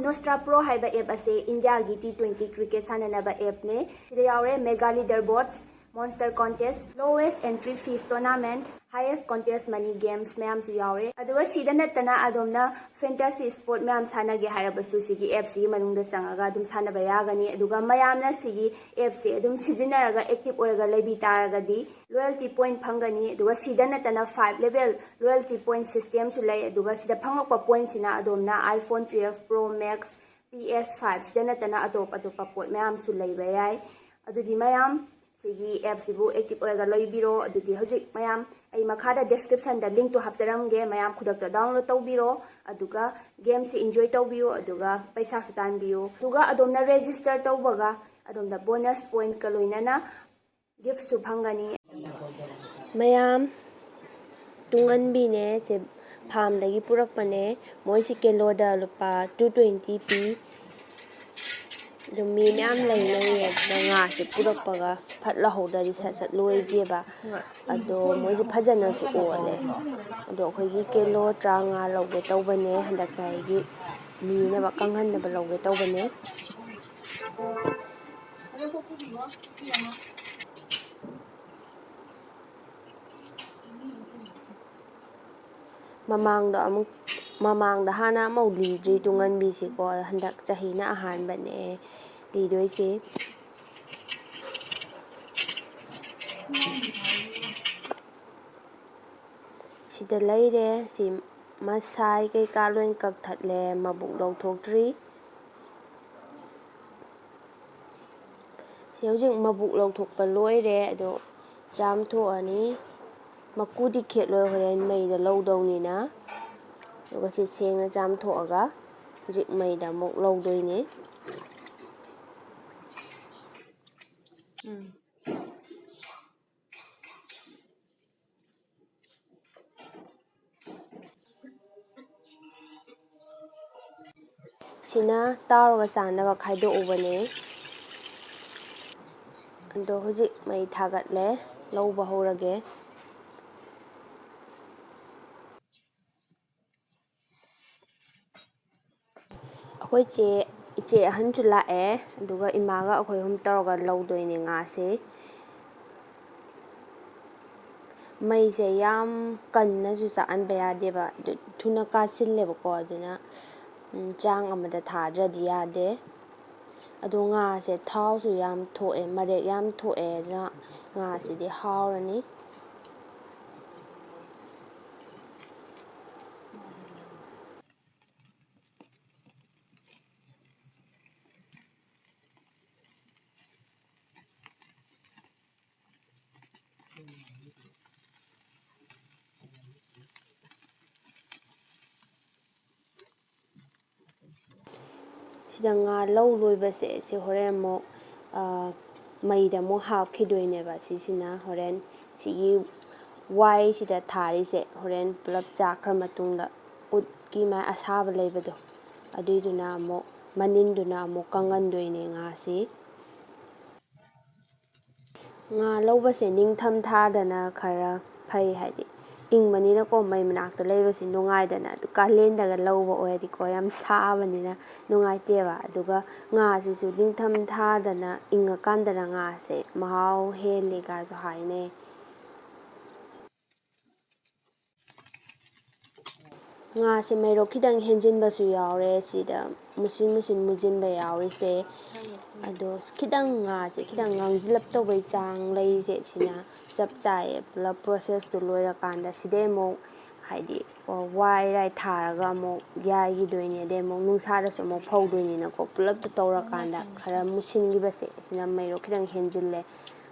Nostra Pro haiba app ase India gi T20 cricket sananaba app ne sida yaure mega leaderboards monster contest lowest entry fees tournament highest contest money games mayam su yaure aduga sida natana adomna fantasy sport mayam sanage harabasu sigi app si manungda sangaga adum sanaba yagani aduga mayamna sigi app si adum sizinaraga active oraga lebi taragadi loyalty point phangani aduga sida natana 5 level loyalty point system su lay aduga sida phangokpa points ina adomna iPhone 12 Pro Max PS5 sida natana atopa pot mayam su layba yai adudi mayam sigi app sibu active oraga loibiro adudi hojik mayam ai makhada description da link to hapsaramge mayam khudakta download tawbiro aduga game si enjoy tawbiyo aduga paisa sutan biyo aduga adomna register tawbaga adomda bonus point kaloinana gift su phangani mayam Tunghanbi ne se farm dagi purakpane moi si kilo da lupa 220 pi mi mayam lay nga se purakpaga phatla hodari sat loi deba ado moi se phajana su ole ado khoji kilo 35 lawge tawbane handak sai gi mi na ba kanghan na ba lawge tawbane mamangda hana mau lidri Tunghanbi si ko handak chahi na ahanbane lidoi si sida layre si masai kay kaloin kaktatle mabuk lawthokdri si hojik mabuk lawthokpa loire ado cham thoani makudi khetloi horen maida lawdawni na aduga si sengna cham thoaga hojik maida mok lawdoine sina taraga sanaba khaidokubane ado hojik mai thagatle lawba horage akhoi iche ahan chu lae aduga imaga akhoi hum taraga lawdoine nga se mai se yam kanna ju chaanba yadeba thuna kasilleba ko aduna chang amada thadradi yade ado nga se thau su yam thoe marek yam thoe na nga se di haurani sida nga law loibase si horen mo maida mo hapkhidoineba sisina horen sigi wai sida thari se horen pulap chakra matungda utki ma asaba leibado aduiduna mo maninduna mo kangandoine nga si nga lawbase ningtham thadana khara phai haidi ingmanina ko mai manakta leibasi nungaidana adu kalendaga lawba oyadi ko yam sabanina nungaiteba aduga nga sisu ningtham thadana ingakandana nga se mahau heli ga so haine nga se mairo khidang henjinba su yaure sida musin mujinba yaure se ado khidang nga se khidang ngangjilap tawbai chang lei se china chap chai pula process to loira kanda side mo haidi wai rai tharaga mo yai gi doine de mo nungsa da so mo phau doine na ko pulap to tawra kanda khara musin gi base sina mairo khidang henjille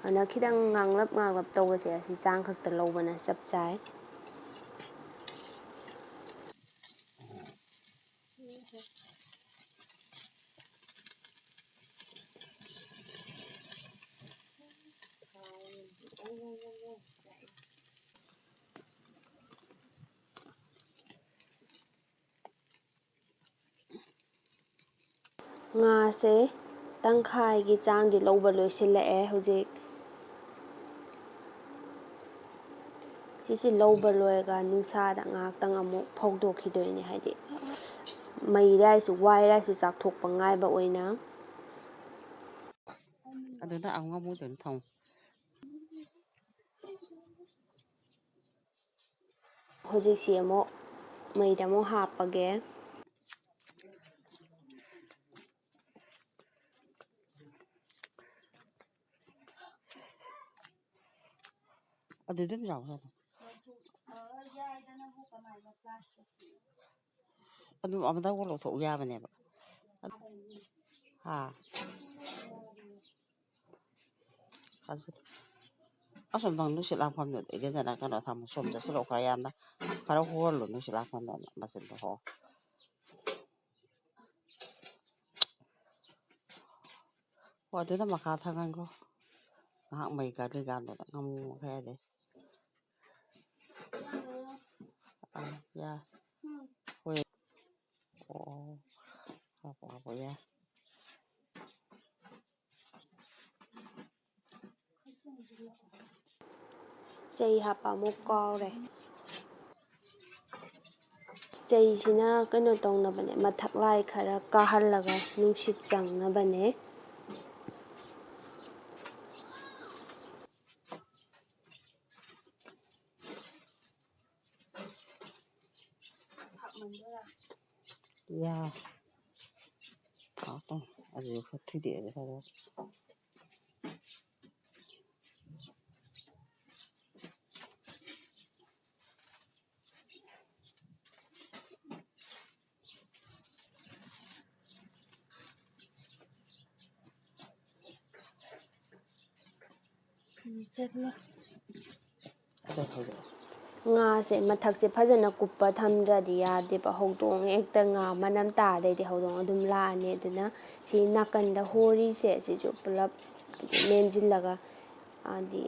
ana khidang nganglap tawbase asi chang khakta lawbana chap chai ꯉꯥꯁꯦ ꯇꯪꯈꯥꯏꯒꯤ ꯆꯥꯡꯗꯤ ꯂꯧꯕ ꯂꯣꯏꯁꯤꯜꯂꯛꯑꯦ ꯍꯧꯖꯤꯛ ꯁꯤꯁꯤ ꯂꯧꯕ ꯂꯣꯏꯔꯒ ꯅꯨꯡꯁꯥꯗ ꯉꯥꯏꯍꯥꯛꯇꯪ ꯑꯃꯨꯛ ꯐꯧꯗꯣꯛꯈꯤꯗꯣꯏꯅꯦ ꯍꯥꯏꯗꯤ ꯃꯩꯔꯥꯏꯁꯨ ꯋꯥꯏꯔꯥꯏꯁꯨ ꯆꯥꯛꯊꯣꯛꯄ ꯉꯥꯏꯕ ꯑꯣꯏꯅ ꯑꯗꯨꯗ ꯑꯃꯨꯛꯇꯪ ꯊꯝ ꯍꯧꯖꯤꯛꯁꯤ ꯑꯃꯨꯛ ꯃꯩꯗ ꯑꯃꯨꯛ ꯍꯥꯞꯄꯒꯦ ꯑꯗꯨꯗꯨꯝ ꯌꯥꯎꯖꯥꯠꯅꯤ ꯑꯗꯨꯝ ꯑꯃꯗ ꯂꯧꯊꯣꯛꯎ ꯌꯥꯕꯅꯦꯕ ꯍꯥ ꯑꯁꯣꯝꯗꯪ ꯅꯨꯡꯁꯤꯠ ꯂꯥꯛꯐꯝꯗꯨꯗ ꯏꯔꯦꯟꯖꯅ ꯀꯩꯅꯣ ꯊꯝꯃꯣ ꯁꯣꯝ ꯆꯠꯁꯤꯜꯂꯛꯎ ꯈꯔ ꯌꯥꯝꯅ ꯈꯔ ꯍꯣꯜꯂꯣ ꯅꯨꯡꯁꯤꯠ ꯂꯥꯛꯐꯝꯗ ꯃꯆꯤꯟꯗꯣ ꯍꯣ ꯍꯣ ꯑꯗꯨꯅ ꯃꯈꯥ ꯊꯥꯡꯒꯟꯈꯣ ꯉꯥꯏꯍꯥꯛ ꯃꯩ ꯀꯥꯗ꯭ꯔꯤꯀꯥꯟꯗꯨꯗ ꯉꯥꯃꯨ ꯃꯈꯩꯗꯤ ꯌꯥ ꯍꯣꯏ ꯑꯣ ꯍꯥꯞꯄꯣ ꯍꯥꯞꯄꯣ ꯌꯥꯏ ꯆꯩ ꯍꯥꯞꯄ ꯑꯃꯨꯛ ꯀꯥꯎꯔꯦ ꯆꯩꯁꯤꯅ ꯀꯩꯅꯣ ꯇꯧꯅꯕꯅꯦ ꯃꯊꯛꯂꯥꯏ ꯈꯔ ꯀꯥꯍꯜꯂꯒ ꯅꯨꯡꯁꯤꯠ ꯆꯪꯅꯕꯅꯦ ꯌꯥ ꯑꯗꯨ ꯈꯔ ꯊꯨꯗꯦꯛꯑꯗꯤ ꯐꯗꯧꯕ ꯉꯥꯁꯦ ꯃꯊꯛꯁꯦ ꯐꯖꯅ ꯀꯨꯞꯄ ꯊꯝꯗ꯭ꯔꯗꯤ ꯌꯥꯗꯦꯕ ꯍꯧꯗꯣꯡ ꯍꯦꯛꯇ ꯉꯥ ꯃꯅꯝ ꯇꯥꯔꯗꯩꯗꯤ ꯍꯧꯗꯣꯡ ꯑꯗꯨꯝ ꯂꯥꯛꯑꯅꯤ ꯑꯗꯨꯅ ꯁꯤ ꯅꯥꯀꯟꯗ ꯍꯣꯔꯤꯁꯦ ꯁꯤꯁꯨ ꯄꯨꯂꯞ ꯍꯥꯏꯗꯤ ꯃꯦꯟꯁꯤꯜꯂꯒ ꯍꯥꯏꯗꯤ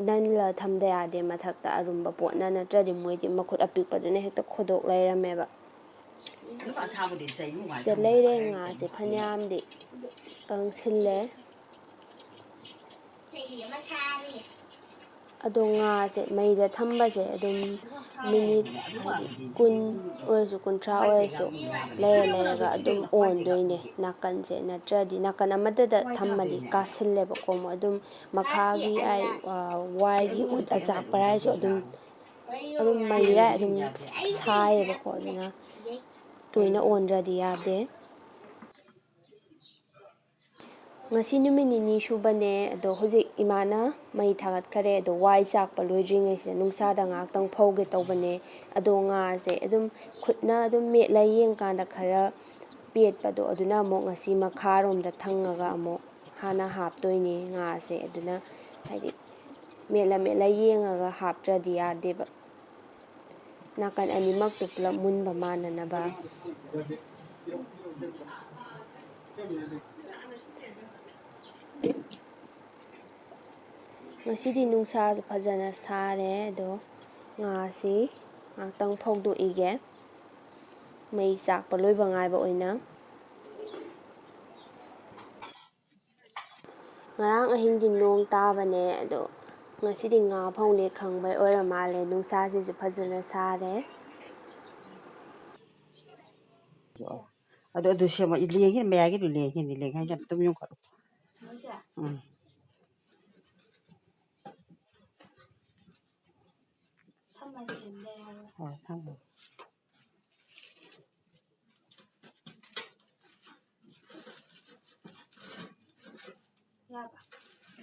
ꯅꯜꯂ ꯊꯝꯗ ꯌꯥꯗꯦ ꯃꯊꯛꯇ ꯑꯔꯨꯝꯕ ꯄꯣꯠꯅ ꯅꯠꯇ꯭ꯔꯗꯤ ꯃꯣꯏꯗꯤ ꯃꯈꯨꯠ ꯑꯄꯤꯛꯄꯗꯨꯅ ꯍꯦꯛꯇ ꯈꯣꯗꯣꯛ ꯂꯩꯔꯝꯃꯦꯕ ꯁꯤꯗ ꯂꯩꯔꯦ ꯉꯥꯁꯦ ꯐꯅꯌꯥꯝꯗꯤ ꯀꯪꯁꯤꯜꯂꯦ ꯑꯗꯣ ꯉꯥꯁꯦ ꯃꯩꯗ ꯊꯝꯕꯁꯦ ꯑꯗꯨꯝ ꯃꯤꯅꯤꯠ ꯍꯥꯏꯗꯤ 10 ꯑꯣꯏꯔꯁꯨ 30 ꯑꯣꯏꯔꯁꯨ ꯂꯩꯔ ꯂꯩꯔꯒ ꯑꯗꯨꯝ ꯑꯣꯟꯗꯣꯏꯅꯦ ꯅꯥꯀꯟꯁꯦ ꯅꯠꯇ꯭ꯔꯗꯤ ꯅꯥꯀꯟ ꯑꯃꯠꯇꯗ ꯊꯝꯃꯗꯤ ꯀꯥꯁꯤꯜꯂꯦꯕꯀꯣ ꯑꯗꯨꯝ ꯃꯈꯥꯒꯤ ꯋꯥꯏꯒꯤ ꯎꯠ ꯑꯆꯥꯛꯄꯔꯥꯏꯁꯨ ꯑꯗꯨꯝ ꯃꯩꯔꯥꯏ ꯑꯗꯨꯝ ꯁꯥꯏꯌꯦꯕꯀꯣ ꯑꯗꯨꯅ ꯇꯣꯏꯅ ꯑꯣꯟꯗ꯭ꯔꯗꯤ ꯌꯥꯗꯦ ꯉꯁꯤ ꯅꯨꯃꯤꯠ 2 ꯁꯨꯕꯅꯦ ꯑꯗꯣ ꯍꯧꯖꯤꯛ ꯏꯃꯥꯅ ꯃꯩ ꯊꯥꯒꯠꯈꯔꯦ ꯑꯗꯣ ꯋꯥꯏ ꯆꯥꯛꯄ ꯂꯣꯏꯗ꯭ꯔꯤꯉꯩꯁꯤꯗ ꯅꯨꯡꯁꯥꯗ ꯉꯥꯏꯍꯥꯛꯇꯪ ꯐꯧꯒꯦ ꯇꯧꯕꯅꯦ ꯑꯗꯣ ꯉꯥꯁꯦ ꯑꯗꯨꯝ ꯈꯨꯠꯅ ꯑꯗꯨꯝ ꯃꯦꯠꯂ ꯌꯦꯡꯀꯥꯟꯗ ꯈꯔ ꯄꯦꯠꯄꯗꯣ ꯑꯗꯨꯅ ꯑꯃꯨꯛ ꯉꯁꯤ ꯃꯈꯥꯔꯣꯝꯗ ꯊꯪꯉꯒ ꯑꯃꯨꯛ ꯍꯥꯟꯅ ꯍꯥꯞꯇꯣꯏꯅꯦ ꯉꯥꯁꯦ ꯑꯗꯨꯅ ꯍꯥꯏꯗꯤ ꯃꯦꯠꯂ ꯃꯦꯠꯂ ꯌꯦꯡꯉꯒ ꯍꯥꯞꯇ꯭ꯔꯗꯤ ꯌꯥꯗꯦꯕ ꯅꯥꯀꯟ ꯑꯅꯤꯃꯛꯇꯨ ꯄꯨꯂꯞ ꯃꯨꯟꯕ ꯃꯥꯟꯅꯅꯕ ꯉꯁꯤꯗꯤ ꯅꯨꯡꯁꯥꯁꯨ ꯐꯖꯅ ꯁꯥꯔꯦ ꯑꯗꯣ ꯉꯥꯁꯤ ꯉꯥꯛꯇꯪ ꯐꯧꯗꯣꯛꯏꯒꯦ ꯃꯩ ꯆꯥꯛꯄ ꯂꯣꯏꯕ ꯉꯥꯏꯕ ꯑꯣꯏꯅ ꯉꯔꯥꯡ ꯑꯍꯤꯡꯗꯤ ꯅꯣꯡ ꯇꯥꯕꯅꯦ ꯑꯗꯣ ꯉꯁꯤꯗꯤ ꯉꯥ ꯐꯧꯅꯦ ꯈꯪꯕꯩ ꯑꯣꯏꯔ ꯃꯥꯜꯂꯦ ꯅꯨꯡꯁꯥꯁꯤꯁꯨ ꯐꯖꯅ ꯁꯥꯔꯦ ꯑꯗꯨ ꯁꯦꯝꯃ ꯂꯦꯡꯒꯤ ꯃꯌꯥꯏꯒꯤꯗꯨ ꯂꯦꯡꯒꯤꯅꯤ ꯂꯦꯡꯍꯟꯒꯅ ꯑꯗꯨꯝ ꯌꯣꯡꯈꯠꯂꯨ ꯎꯝ ꯍꯣꯏ ꯊꯝꯃꯣ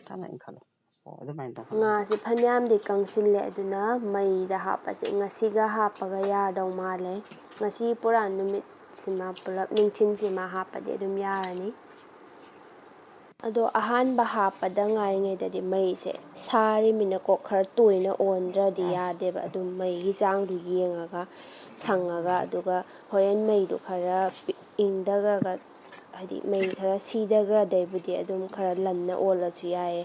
ꯊꯝꯃ ꯏꯟꯈꯠꯂꯣ ꯑꯣ ꯑꯗꯨꯃꯥꯏꯅ ꯇꯧꯍꯜꯂꯣ ꯉꯥꯁꯦ ꯐꯅꯌꯥꯝꯗꯤ ꯀꯪꯁꯤꯜꯂꯦ ꯑꯗꯨꯅ ꯃꯩꯗ ꯍꯥꯞꯄꯁꯦ ꯉꯁꯤꯒ ꯍꯥꯞꯄꯒ ꯌꯥꯗꯧ ꯃꯥꯜꯂꯦ ꯉꯁꯤ ꯄꯨꯔꯥ ꯅꯨꯃꯤꯠꯁꯤꯃ ꯄꯨꯂꯞ ꯅꯨꯡꯊꯤꯟꯁꯤꯃ ꯍꯥꯞꯄꯗꯤ ꯑꯗꯨꯝ ꯌꯥꯔꯅꯤ ꯑꯗꯣ ꯑꯍꯥꯟꯕ ꯍꯥꯞꯄꯗ ꯉꯥꯏꯔꯤꯉꯩꯗꯗꯤ ꯃꯩꯁꯦ ꯁꯥꯔꯤꯃꯤꯅꯀꯣ ꯈꯔ ꯇꯣꯏꯅ ꯑꯣꯟꯗ꯭ꯔꯗꯤ ꯌꯥꯗꯦꯕ ꯑꯗꯨꯝ ꯃꯩꯒꯤ ꯆꯥꯡꯗꯨ ꯌꯦꯡꯉꯒ ꯁꯪꯉꯒ ꯑꯗꯨꯒ ꯍꯣꯔꯦꯟ ꯃꯩꯗꯨ ꯈꯔ ꯏꯪꯊꯈ꯭ꯔꯒ ꯍꯥꯏꯗꯤ ꯃꯩ ꯈꯔ ꯁꯤꯊꯈ꯭ꯔꯗꯩꯕꯨꯗꯤ ꯑꯗꯨꯝ ꯈꯔ ꯂꯟꯅ ꯑꯣꯜꯂꯁꯨ ꯌꯥꯏꯑꯦ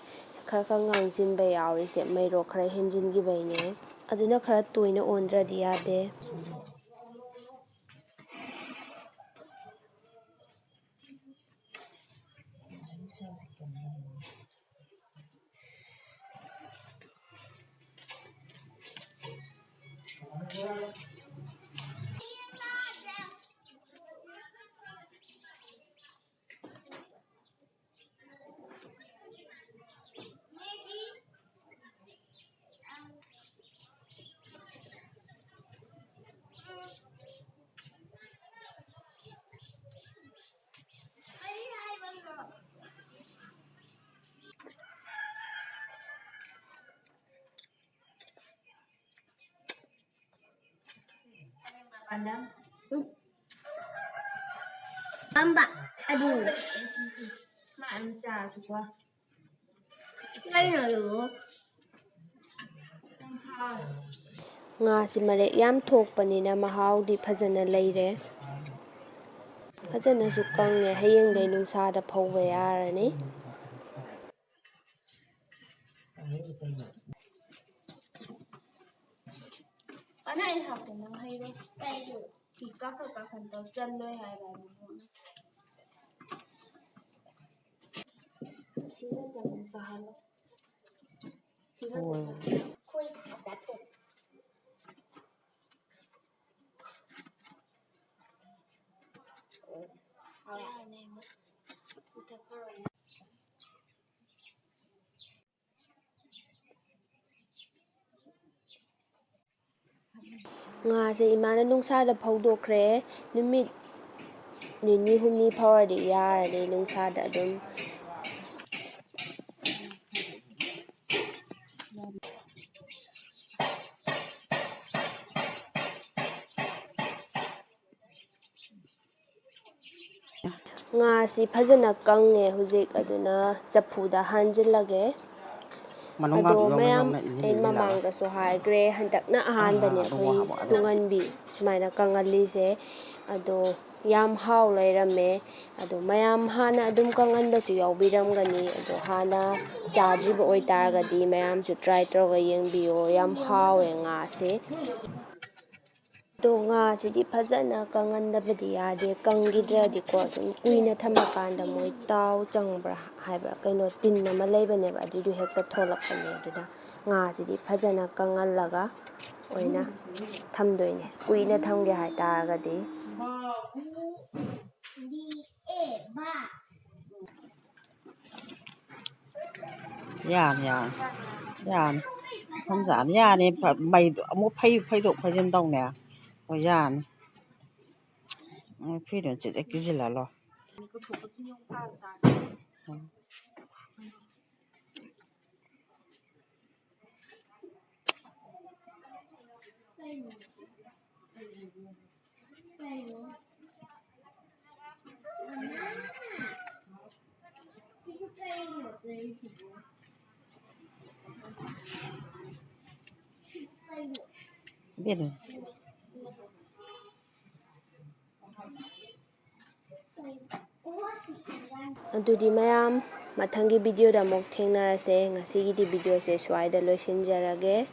ꯈꯔ ꯈꯔ ꯉꯥꯡꯁꯤꯟꯕ ꯌꯥꯎꯔꯤꯁꯦ ꯃꯩꯔꯣꯛ ꯈꯔ ꯍꯦꯟꯖꯤꯟꯈꯤꯕꯩꯅꯦ ꯑꯗꯨꯅ ꯈꯔ ꯇꯣꯏꯅ ꯑꯣꯟꯗ꯭ꯔꯗꯤ ꯌꯥꯗꯦ Amba, aduh. Ngasi marek yam thokpanina mahaudi phajana leire. Phajanasu kange hayengdai nungsada phauba yarani. Ana ai hakta nang hayro kaido tika ka khanto challoy haira ni. Sira jam sahalo. Khoi thada thok. Ngase imana nungsada phaudokhre numit nini humni phawadi yarani nungsada adum. Ngasi phajana kange hujik aduna chapuda hanjilage. Ado mayam ay mamangda so haigre handak na ahanbane khoi Tunghanbi sumaina kangalise ado yam hau lairame ado mayam hana adum kanganbasu yaubiramgani ado hana chadriba oitargadi mayam su try tawga yengbiyo yam hawe ngase do ngasidi phajana kangandabadi yade kangidradi ko sum kuina thamakanda moi taw changbra haibra kaino tin nama leibaneba adidu hekta tholakpane aduda ngasidi phajana kangallaga oina thamdoine kuina thamge hai taragadi Yan thamjan yani mai amu phai dok phajin dong ne o yan phai don che kizila lo Bidon adudi mayam mathanggi video da mok thengnarase ngasigidi video se swaida loisinjarage